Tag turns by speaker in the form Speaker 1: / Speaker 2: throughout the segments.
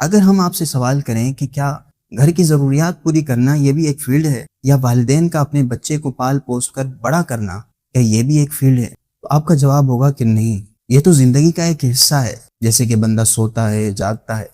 Speaker 1: اگر ہم آپ سے سوال کریں کہ کیا گھر کی ضروریات پوری کرنا یہ بھی ایک فیلڈ ہے، یا والدین کا اپنے بچے کو پال پوس کر بڑا کرنا کیا یہ بھی ایک فیلڈ ہے، تو آپ کا جواب ہوگا کہ نہیں، یہ تو زندگی کا ایک حصہ ہے۔ جیسے کہ بندہ سوتا ہے، جاگتا ہے،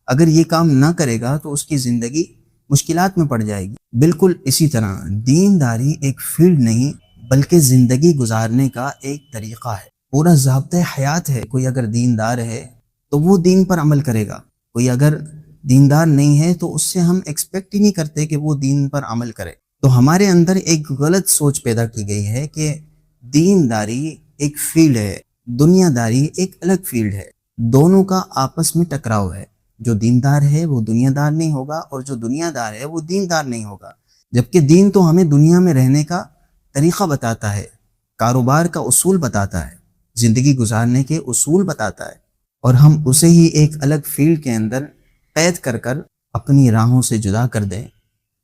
Speaker 1: اگر یہ کام نہ کرے گا تو اس کی زندگی مشکلات میں پڑ جائے گی۔ بالکل اسی طرح دینداری ایک فیلڈ نہیں بلکہ زندگی گزارنے کا ایک طریقہ ہے، پورا ضابطۂ حیات ہے۔ کوئی اگر دیندار ہے تو وہ دین پر عمل کرے گا، کوئی اگر دیندار نہیں ہے تو اس سے ہم ایکسپیکٹ ہی نہیں کرتے کہ وہ دین پر عمل کرے۔ تو ہمارے اندر ایک غلط سوچ پیدا کی گئی ہے کہ دینداری ایک فیلڈ ہے، دنیا داری ایک الگ فیلڈ ہے، دونوں کا آپس میں ٹکراؤ ہے۔ جو دیندار ہے وہ دنیا دار نہیں ہوگا، اور جو دنیا دار ہے وہ دیندار نہیں ہوگا، جبکہ دین تو ہمیں دنیا میں رہنے کا طریقہ بتاتا ہے، کاروبار کا اصول بتاتا ہے، زندگی گزارنے کے اصول بتاتا ہے، اور ہم اسے ہی ایک الگ فیلڈ کے اندر قید کر کر اپنی راہوں سے جدا کر دیں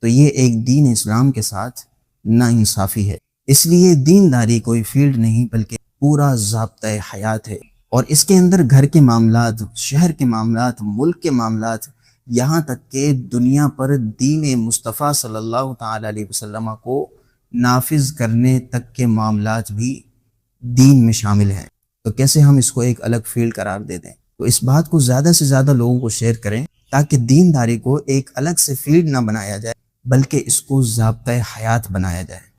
Speaker 1: تو یہ ایک دین اسلام کے ساتھ ناانصافی ہے۔ اس لیے دینداری کوئی فیلڈ نہیں بلکہ پورا ضابطۂ حیات ہے، اور اس کے اندر گھر کے معاملات، شہر کے معاملات، ملک کے معاملات، یہاں تک کہ دنیا پر دین مصطفیٰ صلی اللہ تعالی علیہ وسلم کو نافذ کرنے تک کے معاملات بھی دین میں شامل ہیں۔ تو کیسے ہم اس کو ایک الگ فیلڈ قرار دے دیں؟ تو اس بات کو زیادہ سے زیادہ لوگوں کو شیئر کریں تاکہ دینداری کو ایک الگ سے فیلڈ نہ بنایا جائے بلکہ اس کو ضابطۂ حیات بنایا جائے۔